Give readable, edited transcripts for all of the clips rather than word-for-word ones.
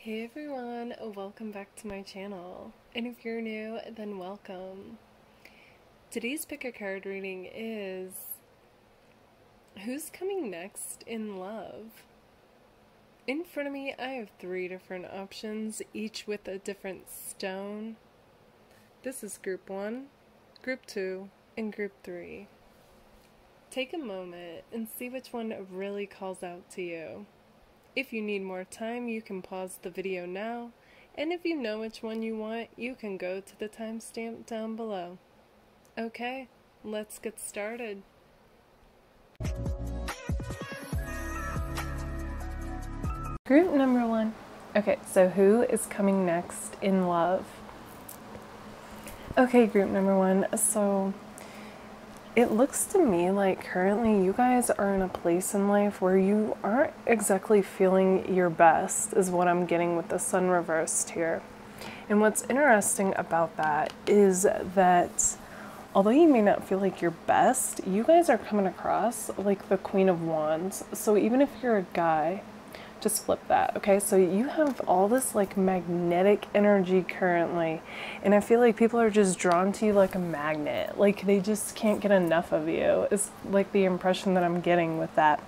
Hey everyone, welcome back to my channel. And if you're new, then welcome. Today's pick a card reading is who's coming next in love? In front of me, I have 3 different options, each with a different stone. This is group 1, group 2, and group 3. Take a moment and see which one really calls out to you. If you need more time, you can pause the video now, and if you know which one you want, you can go to the timestamp down below. Okay, let's get started. Group number 1. Okay, so who is coming next in love? Okay, group number 1, so it looks to me like currently you guys are in a place in life where you aren't exactly feeling your best, is what I'm getting with the sun reversed here. And what's interesting about that is that although you may not feel like your best, you guys are coming across like the Queen of Wands. So even if you're a guy, just flip that, okay? So you have all this like magnetic energy currently, and I feel like people are just drawn to you like a magnet. Like they just can't get enough of you, is like the impression that I'm getting with that.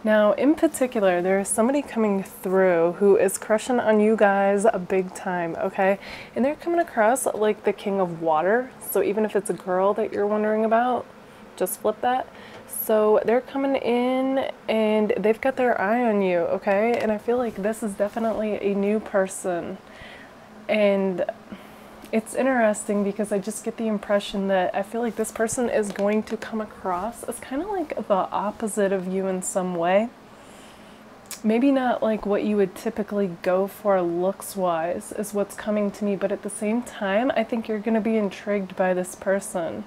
Now, in particular, there is somebody coming through who is crushing on you guys a big time, okay? And they're coming across like the King of Water. So even if it's a girl that you're wondering about, just flip that. So they're coming in and they've got their eye on you, okay? And I feel like this is definitely a new person. And it's interesting because I just get the impression that I feel like this person is going to come across as kind of like the opposite of you in some way. Maybe not like what you would typically go for looks-wise is what's coming to me, but at the same time, I think you're going to be intrigued by this person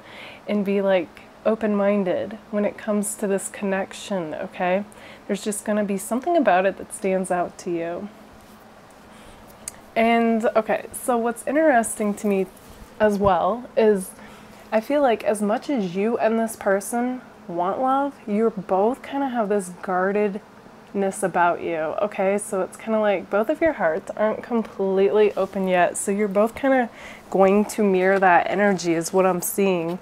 and be like open-minded when it comes to this connection, okay? There's just going to be something about it that stands out to you. And okay, so what's interesting to me as well is I feel like as much as you and this person want love, you both kind of have this guardedness about you, okay? So it's kind of like both of your hearts aren't completely open yet, so you're both kind of going to mirror that energy is what I'm seeing.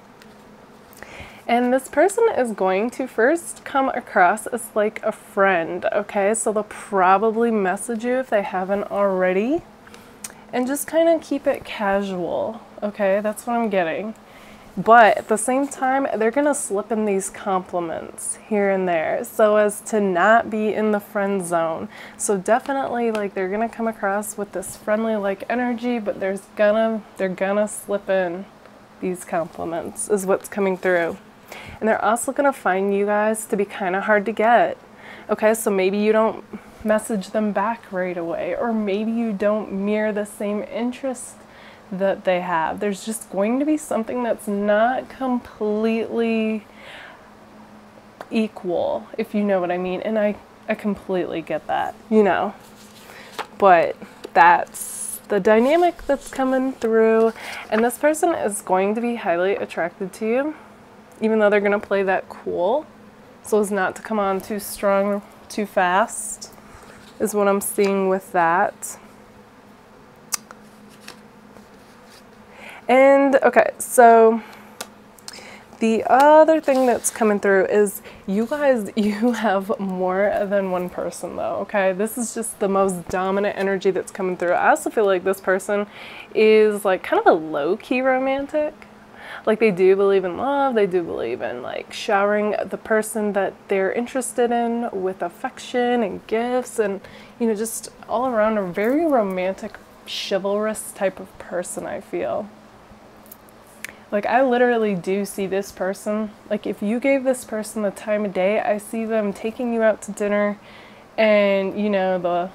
And this person is going to first come across as like a friend, okay? So they'll probably message you if they haven't already. And just kind of keep it casual, okay? That's what I'm getting. But at the same time, they're going to slip in these compliments here and there so as to not be in the friend zone. So definitely like they're going to come across with this friendly like energy, but they're gonna slip in these compliments is what's coming through. And they're also going to find you guys to be kind of hard to get. Okay, so maybe you don't message them back right away, or maybe you don't mirror the same interest that they have. There's just going to be something that's not completely equal, if you know what I mean. And I completely get that, you know. But that's the dynamic that's coming through. And this person is going to be highly attracted to you, even though they're going to play that cool, so as not to come on too strong, too fast, is what I'm seeing with that. And okay, so the other thing that's coming through is you guys, you have more than one person though, okay? This is just the most dominant energy that's coming through. I also feel like this person is like kind of a low-key romantic. Like they do believe in love, they do believe in like showering the person that they're interested in with affection and gifts and, you know, just all around a very romantic, chivalrous type of person, I feel. Like I literally do see this person, like if you gave this person the time of day, I see them taking you out to dinner and, you know, the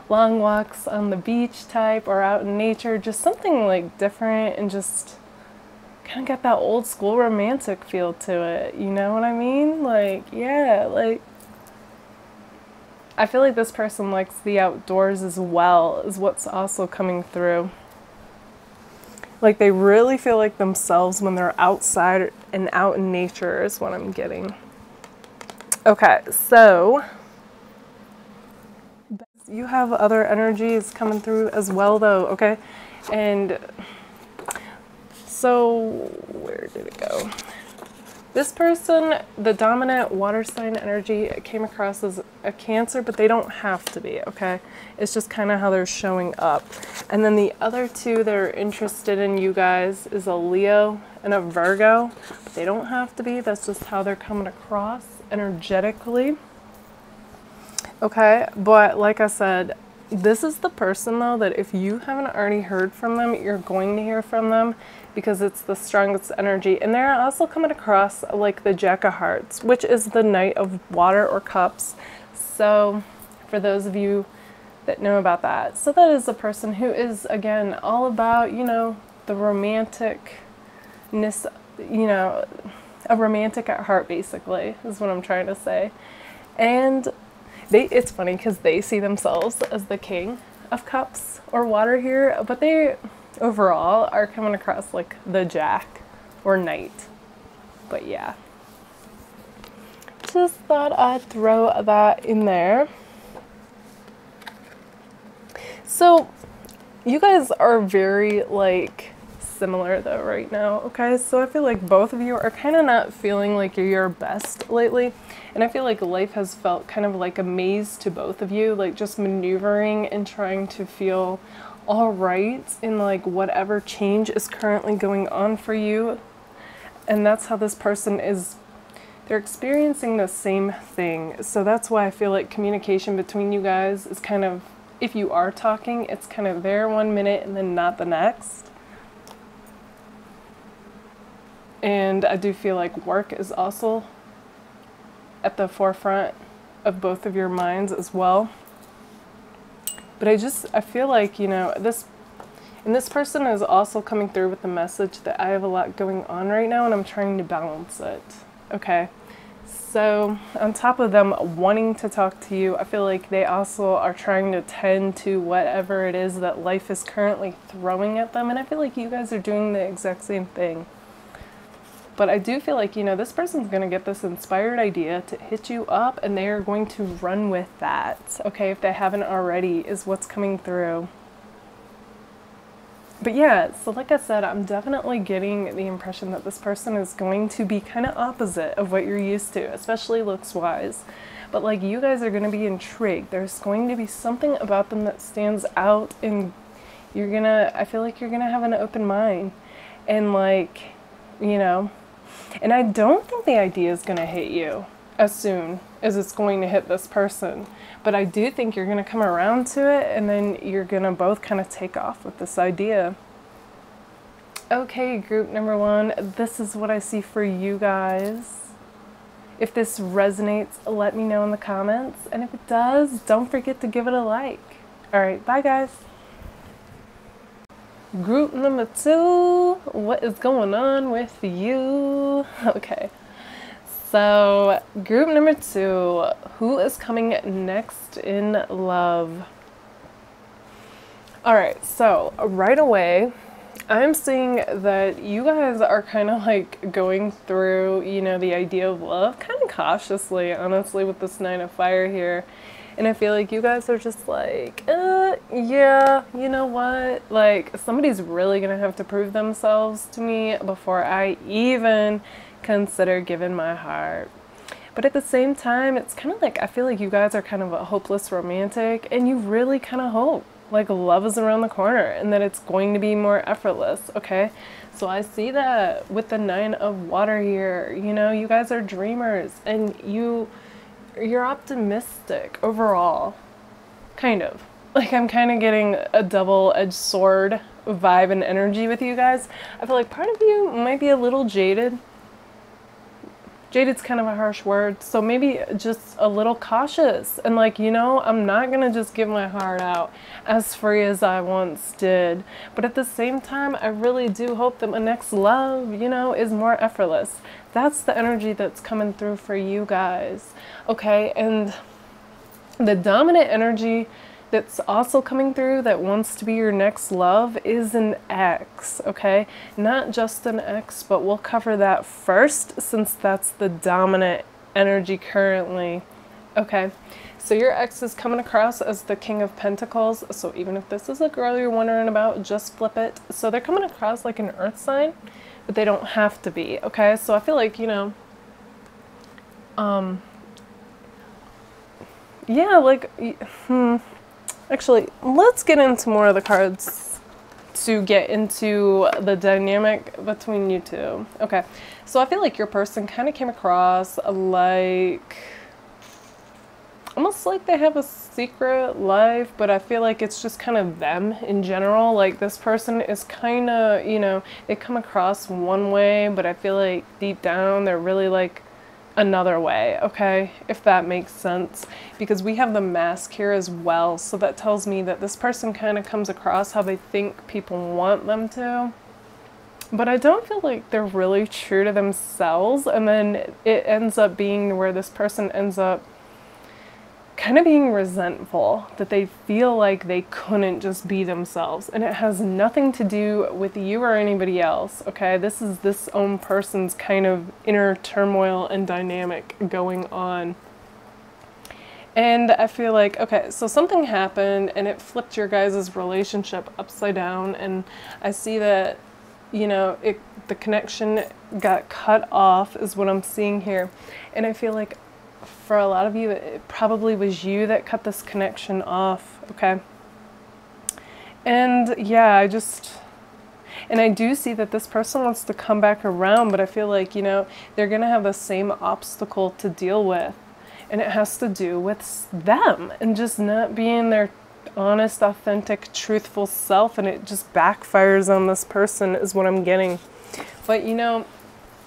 long walks on the beach type or out in nature, just something like different and just kind of got that old school romantic feel to it, you know what I mean? Like, yeah, like I feel like this person likes the outdoors as well, is what's also coming through. Like they really feel like themselves when they're outside and out in nature is what I'm getting. Okay, so you have other energies coming through as well though, okay? And so where did it go? This person, the dominant water sign energy, came across as a Cancer, but they don't have to be, okay? It's just kind of how they're showing up. And then the other two that are interested in you guys is a Leo and a Virgo, but they don't have to be. That's just how they're coming across energetically. Okay, but like I said, this is the person though that if you haven't already heard from them, you're going to hear from them because it's the strongest energy. And they're also coming across like the Jack of Hearts, which is the Knight of Water or Cups. So for those of you that know about that, so that is a person who is, again, all about, you know, the romanticness, you know, a romantic at heart basically is what I'm trying to say. And it's funny because they see themselves as the King of Cups or Water here, but they overall are coming across like the Jack or Knight. But yeah, just thought I'd throw that in there. So you guys are very like similar though right now, okay? So I feel like both of you are kind of not feeling like you're your best lately. And I feel like life has felt kind of like a maze to both of you, like just maneuvering and trying to feel all right in like whatever change is currently going on for you. And that's how this person is, they're experiencing the same thing. So that's why I feel like communication between you guys is kind of, if you are talking, it's kind of there one minute and then not the next. And I do feel like work is also at the forefront of both of your minds as well. But I feel like, you know, this person is also coming through with the message that I have a lot going on right now and I'm trying to balance it, okay? So on top of them wanting to talk to you, I feel like they also are trying to tend to whatever it is that life is currently throwing at them. And I feel like you guys are doing the exact same thing. But I do feel like, you know, this person's going to get this inspired idea to hit you up and they are going to run with that, okay, if they haven't already, is what's coming through. But yeah, so like I said, I'm definitely getting the impression that this person is going to be kind of opposite of what you're used to, especially looks-wise. But like you guys are going to be intrigued. There's going to be something about them that stands out and I feel like you're going to have an open mind. And like, you know, and I don't think the idea is going to hit you as soon as it's going to hit this person. But I do think you're going to come around to it and then you're going to both kind of take off with this idea. Okay, group number one, this is what I see for you guys. If this resonates, let me know in the comments. And if it does, don't forget to give it a like. All right, bye guys. Group number two, what is going on with you? Okay, so group number two, who is coming next in love? All right, so right away, I'm seeing that you guys are kind of like going through, you know, the idea of love kind of cautiously, honestly, with this Nine of Fire here. And I feel like you guys are just like, yeah, you know what? Like, somebody's really going to have to prove themselves to me before I even consider giving my heart. But at the same time, it's kind of like, I feel like you guys are kind of a hopeless romantic and you really kind of hope like love is around the corner and that it's going to be more effortless, okay? So I see that with the Nine of Water here. You know, you guys are dreamers and you're optimistic overall, kind of. Like I'm kind of getting a double-edged sword vibe and energy with you guys. I feel like part of you might be a little jaded. Jaded's kind of a harsh word, so maybe just a little cautious and like, you know, I'm not gonna just give my heart out as free as I once did. But at the same time, I really do hope that my next love, you know, is more effortless. That's the energy that's coming through for you guys, okay? And the dominant energy that's also coming through that wants to be your next love is an ex, okay? Not just an ex, but we'll cover that first since that's the dominant energy currently, okay? So your ex is coming across as the King of Pentacles. So even if this is a girl you're wondering about, just flip it. So they're coming across like an earth sign, but they don't have to be, okay? So I feel like, you know, yeah, like, actually, let's get into more of the cards to get into the dynamic between you two. Okay, so I feel like your person kind of came across like, almost like they have a secret life, but I feel like it's just kind of them in general. Like this person is kind of, you know, they come across one way, but I feel like deep down they're really like another way, okay, if that makes sense, because we have the mask here as well. So that tells me that this person kind of comes across how they think people want them to, but I don't feel like they're really true to themselves. And then it ends up being where this person ends up kind of being resentful that they feel like they couldn't just be themselves, and it has nothing to do with you or anybody else, okay? This is this own person's kind of inner turmoil and dynamic going on. And I feel like, okay, so something happened and it flipped your guys' relationship upside down, and I see that, you know, the connection got cut off is what I'm seeing here. And I feel like for a lot of you, it probably was you that cut this connection off, okay? And yeah, I do see that this person wants to come back around, but I feel like, you know, they're gonna have the same obstacle to deal with, and it has to do with them and just not being their honest, authentic, truthful self, and it just backfires on this person is what I'm getting. But you know,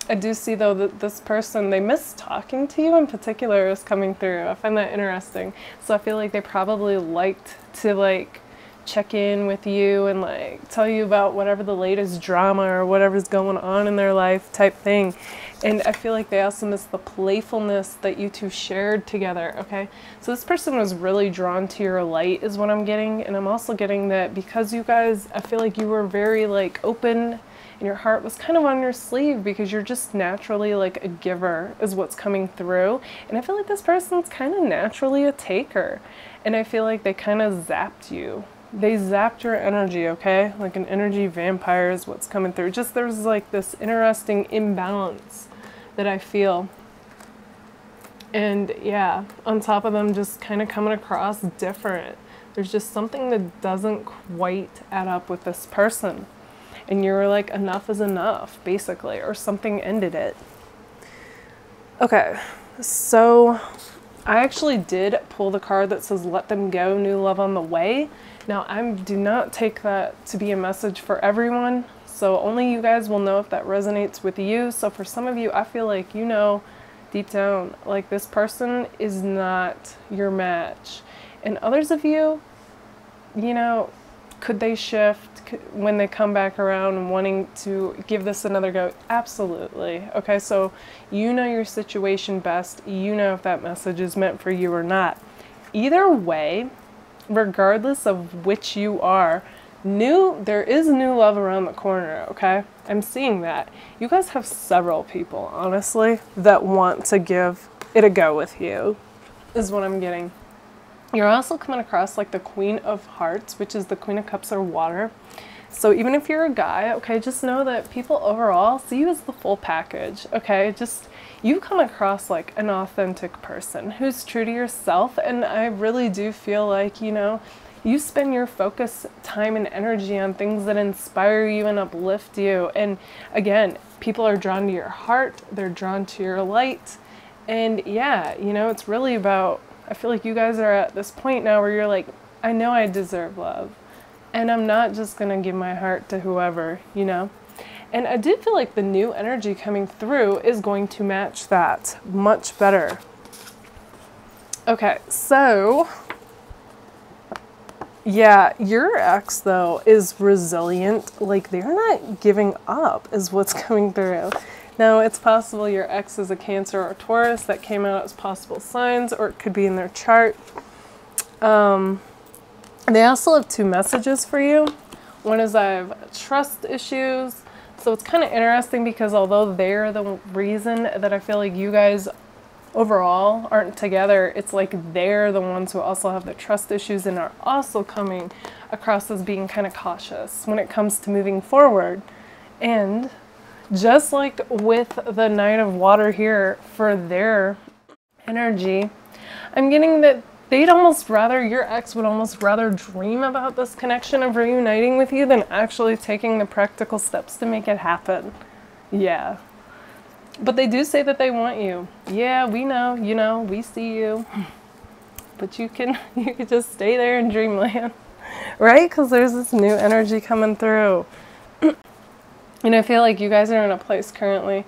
I do see though that this person, they miss talking to you in particular is coming through. I find that interesting. So I feel like they probably liked to like check in with you and like tell you about whatever the latest drama or whatever's going on in their life type thing. And I feel like they also miss the playfulness that you two shared together, okay? So this person was really drawn to your light is what I'm getting. And I'm also getting that because you guys, I feel like you were very like open, and your heart was kind of on your sleeve because you're just naturally like a giver is what's coming through. And I feel like this person's kind of naturally a taker. And I feel like they kind of zapped you. They zapped your energy, okay? Like an energy vampire is what's coming through. Just there's like this interesting imbalance that I feel. And yeah, on top of them just kind of coming across different. There's just something that doesn't quite add up with this person. And you were like, enough is enough, basically, or something ended it. Okay, so I actually did pull the card that says, let them go, new love on the way. Now, I do not take that to be a message for everyone, so only you guys will know if that resonates with you. So for some of you, I feel like, you know, deep down, like this person is not your match. And others of you, you know, could they shift when they come back around and wanting to give this another go? Absolutely. Okay, so you know your situation best. You know if that message is meant for you or not. Either way, regardless of which you are, there is new love around the corner, okay? I'm seeing that. You guys have several people, honestly, that want to give it a go with you, is what I'm getting. You're also coming across like the Queen of Hearts, which is the Queen of Cups or water. So even if you're a guy, okay, just know that people overall see you as the full package, okay? Just, you come across like an authentic person who's true to yourself. And I really do feel like, you know, you spend your focus, time, and energy on things that inspire you and uplift you. And again, people are drawn to your heart, they're drawn to your light. And yeah, you know, it's really about, I feel like you guys are at this point now where you're like, I know I deserve love, and I'm not just gonna give my heart to whoever, you know? And I do feel like the new energy coming through is going to match that much better. Okay, so yeah, your ex though is resilient. Like they're not giving up is what's coming through. Now, it's possible your ex is a Cancer or a Taurus. That came out as possible signs, or it could be in their chart. They also have two messages for you. One is I have trust issues. So it's kind of interesting because although they're the reason that I feel like you guys overall aren't together, it's like they're the ones who also have the trust issues and are also coming across as being kind of cautious when it comes to moving forward. And just like with the Knight of Water here for their energy, I'm getting that they'd almost rather, your ex would almost rather dream about this connection of reuniting with you than actually taking the practical steps to make it happen. Yeah. But they do say that they want you. Yeah, we know, you know, we see you. But you can just stay there in dreamland, right? Because there's this new energy coming through. And I feel like you guys are in a place currently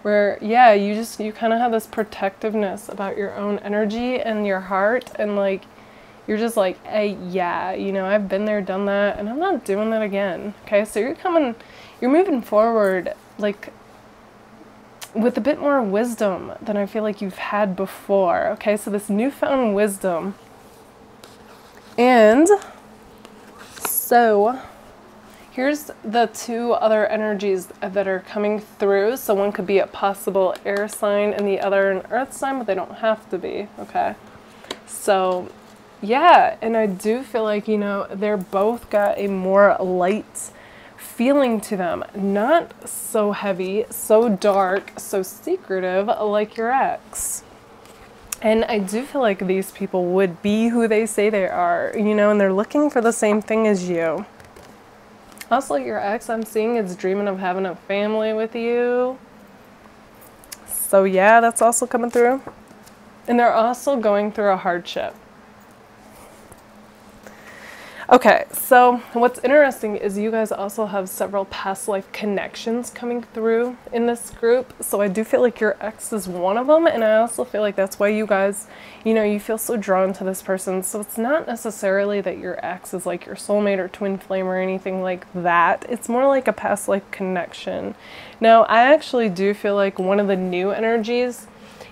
where, yeah, you kind of have this protectiveness about your own energy and your heart. And like, you're just like, hey, yeah, you know, I've been there, done that, and I'm not doing that again. Okay, so you're moving forward, like, with a bit more wisdom than I feel like you've had before. Okay, so this newfound wisdom. And so here's the two other energies that are coming through. So one could be a possible air sign and the other an earth sign, but they don't have to be. Okay, so yeah, and I do feel like, you know, they're both got a more light feeling to them, not so heavy, so dark, so secretive like your ex. And I do feel like these people would be who they say they are, you know, and they're looking for the same thing as you. Also, your ex, I'm seeing, is dreaming of having a family with you. So yeah, that's also coming through. And they're also going through a hardship. Okay, so what's interesting is you guys also have several past life connections coming through in this group. So I do feel like your ex is one of them, and I also feel like that's why you guys, you know, you feel so drawn to this person. So it's not necessarily that your ex is like your soulmate or twin flame or anything like that. It's more like a past life connection. Now, I actually do feel like one of the new energies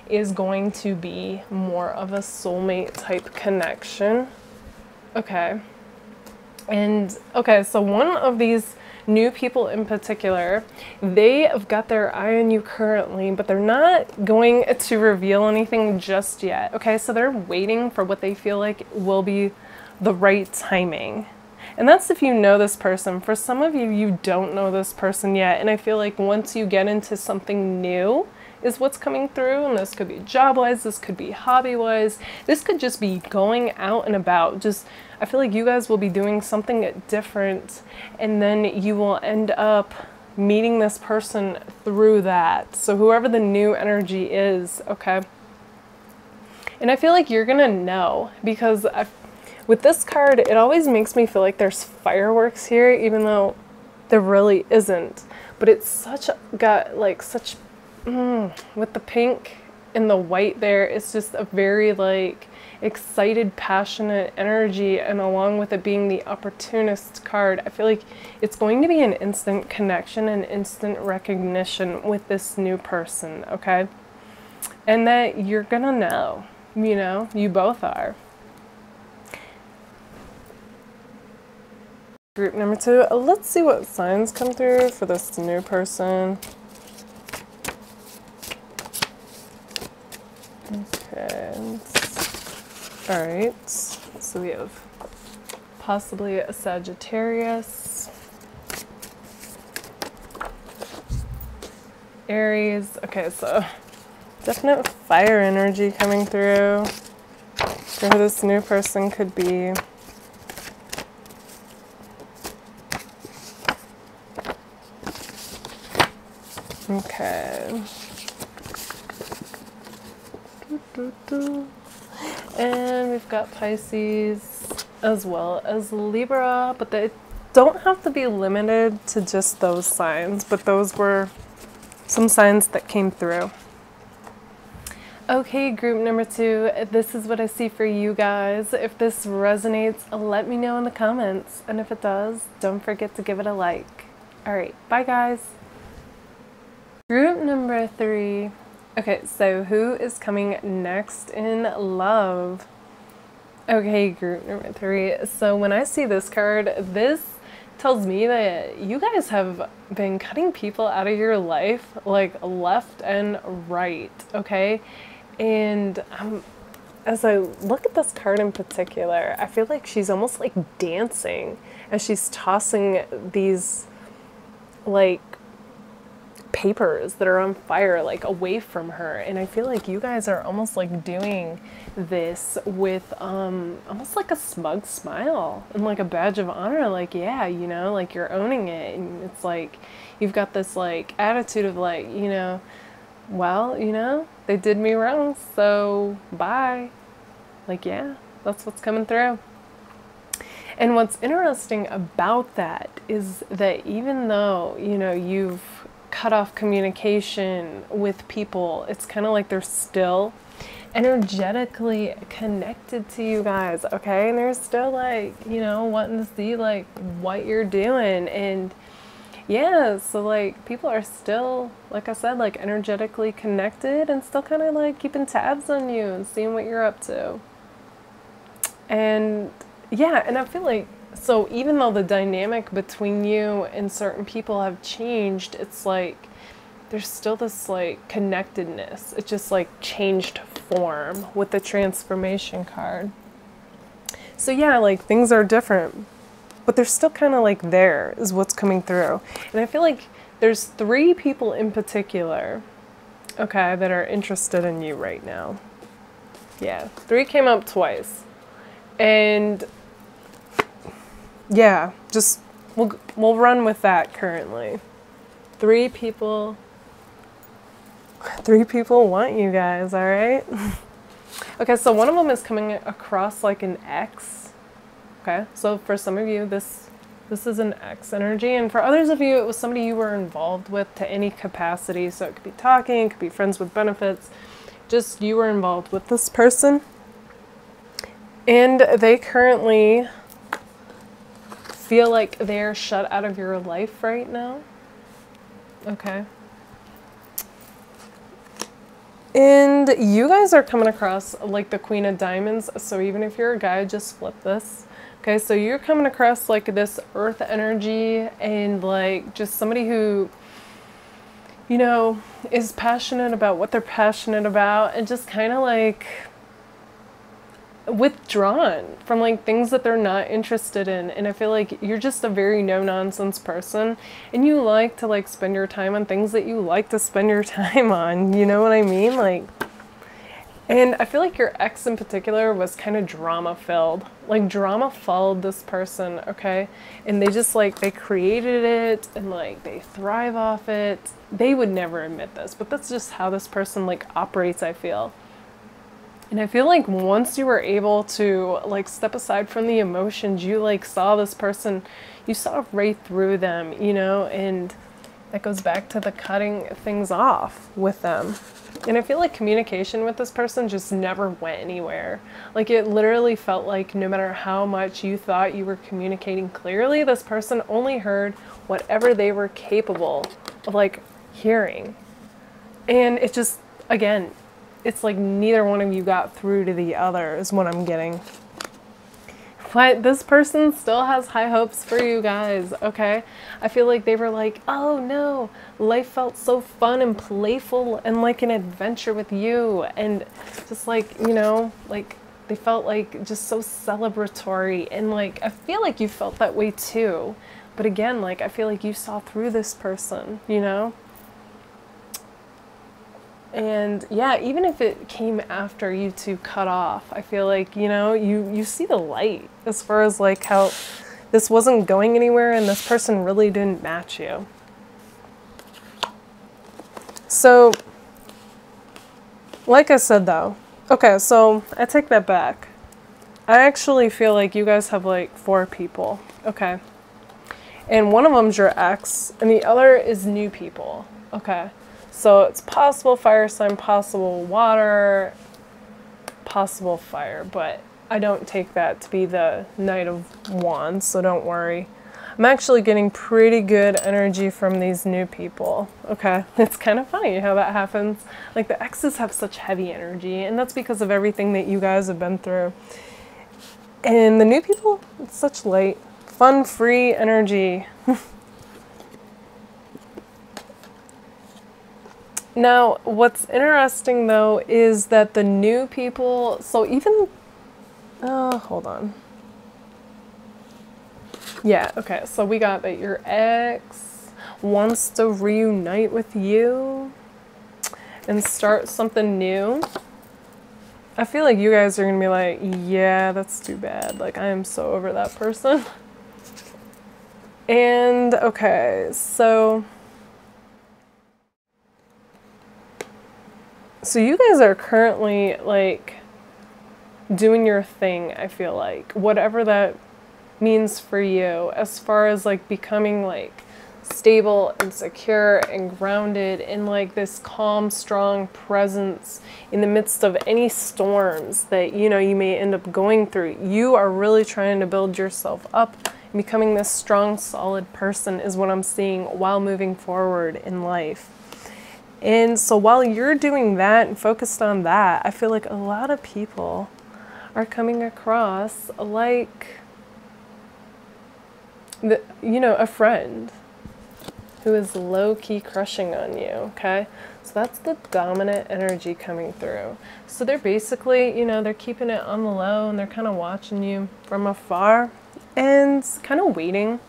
is going to be more of a soulmate type connection. Okay. And okay, so one of these new people in particular, they have got their eye on you currently, but they're not going to reveal anything just yet. Okay, so they're waiting for what they feel like will be the right timing. And that's if you know this person. For some of you, you don't know this person yet. And I feel like once you get into something new is what's coming through. And this could be job-wise, this could be hobby-wise, this could just be going out and about. Just, I feel like you guys will be doing something different, and then you will end up meeting this person through that. So whoever the new energy is, okay? And I feel like you're gonna know, because with this card, it always makes me feel like there's fireworks here, even though there really isn't. But it's such, got like such, with the pink and the white there, it's just a very like excited, passionate energy, and along with it being the opportunist card, I feel like it's going to be an instant connection and instant recognition with this new person, okay? And that you're gonna know, you know, you both are. Group number 2, let's see what signs come through for this new person. Okay. All right, so we have possibly a Sagittarius, Aries. Okay, so definite fire energy coming through for who this new person could be. Okay. And we've got Pisces as well as Libra, but they don't have to be limited to just those signs, but those were some signs that came through. Okay, group number 2, this is what I see for you guys. If this resonates, let me know in the comments, and if it does, don't forget to give it a like. All right, bye guys. Group number 3. Okay, so who is coming next in love? Okay, group number 3. So when I see this card, this tells me that you guys have been cutting people out of your life like left and right, okay? And as I look at this card in particular, I feel like she's almost like dancing as she's tossing these like papers that are on fire like away from her. And I feel like you guys are almost like doing this with almost like a smug smile and like a badge of honor, like, yeah, you know, like you're owning it. And it's like you've got this like attitude of like, you know, well, you know, they did me wrong, so bye. Like, yeah, that's what's coming through. And what's interesting about that is that even though, you know, you've cut off communication with people, it's kind of like they're still energetically connected to you guys, okay? And they're still like, you know, wanting to see like what you're doing. And yeah, so like people are still, like I said, like energetically connected and still kind of like keeping tabs on you and seeing what you're up to. And yeah, and I feel like, so even though the dynamic between you and certain people have changed, it's like there's still this like connectedness. It just like changed form with the transformation card. So yeah, like things are different, but they're still kind of like there is what's coming through. And I feel like there's 3 people in particular, okay, that are interested in you right now. Yeah, 3 came up twice. And yeah, just we'll run with that currently. 3 people want you guys, all right? Okay, so one of them is coming across like an X. Okay, so for some of you, this is an X energy, and for others of you, it was somebody you were involved with to any capacity. So it could be talking, it could be friends with benefits, just you were involved with this person. And they currently feel like they're shut out of your life right now. Okay. And you guys are coming across like the Queen of Diamonds. So even if you're a guy, just flip this. Okay, so you're coming across like this earth energy and like just somebody who, you know, is passionate about what they're passionate about and just kind of like withdrawn from like things that they're not interested in. And I feel like you're just a very no-nonsense person and you like to like spend your time on things that you like to spend your time on, you know what I mean? Like, and I feel like your ex in particular was kind of drama filled. Like drama followed this person, okay? And they just like, they created it and like they thrive off it. They would never admit this, but that's just how this person like operates, I feel. And I feel like once you were able to like step aside from the emotions, you like saw this person, you saw right through them, you know, and that goes back to the cutting things off with them. And I feel like communication with this person just never went anywhere. Like it literally felt like no matter how much you thought you were communicating clearly, this person only heard whatever they were capable of like hearing. And it just, again, it's like neither one of you got through to the other is what I'm getting. But this person still has high hopes for you guys, okay? I feel like they were like, oh no, life felt so fun and playful and like an adventure with you. And just like, you know, like they felt like just so celebratory. And like, I feel like you felt that way too. But again, like, I feel like you saw through this person, you know? And yeah, even if it came after you two cut off, I feel like, you know, you see the light as far as like how this wasn't going anywhere and this person really didn't match you. So, like I said though, okay, so I take that back. I actually feel like you guys have like 4 people, okay? And one of them's your ex and the other is new people, okay? So it's possible fire sign, possible water, possible fire, but I don't take that to be the Knight of Wands, so don't worry. I'm actually getting pretty good energy from these new people, okay? It's kind of funny how that happens. Like the exes have such heavy energy, and that's because of everything that you guys have been through. And the new people, it's such light, fun, free energy. Now, what's interesting though is that the new people, so even, hold on. Yeah, okay, so we got that your ex wants to reunite with you and start something new. I feel like you guys are gonna be like, yeah, that's too bad. Like, I am so over that person. And, okay, so you guys are currently, like, doing your thing, I feel like. Whatever that means for you, as far as, like, becoming, like, stable and secure and grounded in, like, this calm, strong presence in the midst of any storms that, you know, you may end up going through. You are really trying to build yourself up. Becoming this strong, solid person is what I'm seeing while moving forward in life. And so while you're doing that and focused on that, I feel like a lot of people are coming across like, you know, a friend who is low-key crushing on you, okay? So that's the dominant energy coming through. So they're basically, you know, they're keeping it on the low and they're kind of watching you from afar and kind of waiting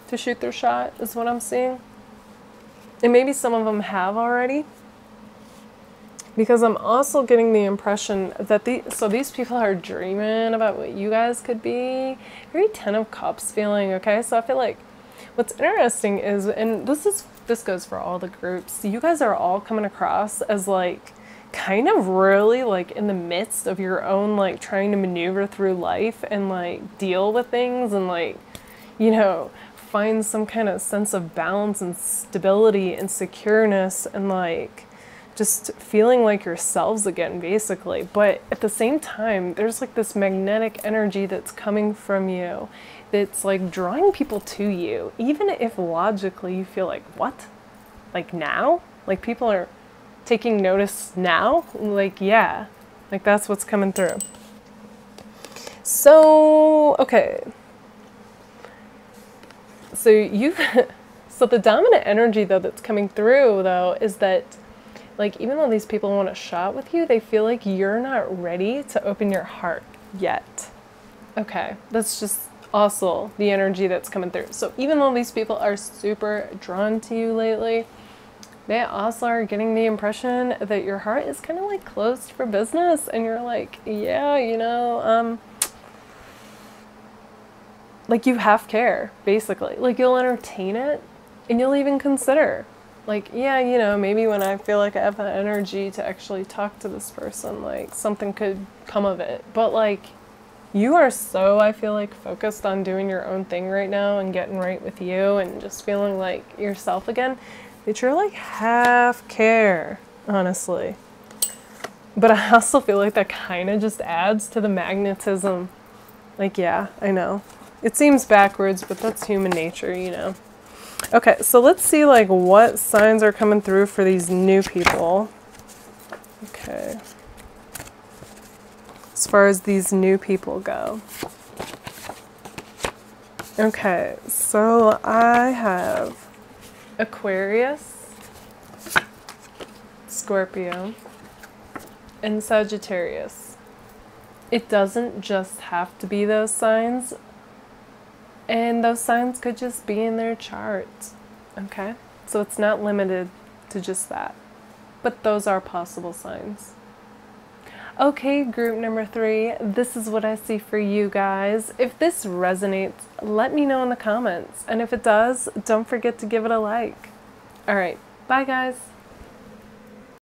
to shoot their shot is what I'm seeing. And maybe some of them have already, because I'm also getting the impression that these people are dreaming about what you guys could be. Very 10 of Cups feeling, okay? So I feel like what's interesting is, and this goes for all the groups, you guys are all coming across as like kind of really like in the midst of your own like trying to maneuver through life and like deal with things and like, you know, find some kind of sense of balance and stability and secureness and like just feeling like yourselves again, basically. But at the same time, there's like this magnetic energy that's coming from you that's like drawing people to you, even if logically you feel like, what? Like now? Like people are taking notice now? Like, yeah, like that's what's coming through. So, okay. So so the dominant energy though that's coming through though is that like even though these people want a shot with you, they feel like you're not ready to open your heart yet. Okay, that's just also the energy that's coming through. So even though these people are super drawn to you lately, they also are getting the impression that your heart is kind of like closed for business and you're like, yeah, you know, like you half care, basically. Like you'll entertain it and you'll even consider, like, yeah, you know, maybe when I feel like I have the energy to actually talk to this person, like something could come of it. But like you are so, I feel like, focused on doing your own thing right now and getting right with you and just feeling like yourself again that you're like half care, honestly. But I also feel like that kind of just adds to the magnetism. Like, yeah, I know. It seems backwards, but that's human nature, you know. Okay, so let's see like what signs are coming through for these new people. Okay. As far as these new people go. Okay, so I have Aquarius, Scorpio, and Sagittarius. It doesn't just have to be those signs. And those signs could just be in their chart, okay? So it's not limited to just that. But those are possible signs. Okay, group number 3, this is what I see for you guys. If this resonates, let me know in the comments. And if it does, don't forget to give it a like. All right, bye guys.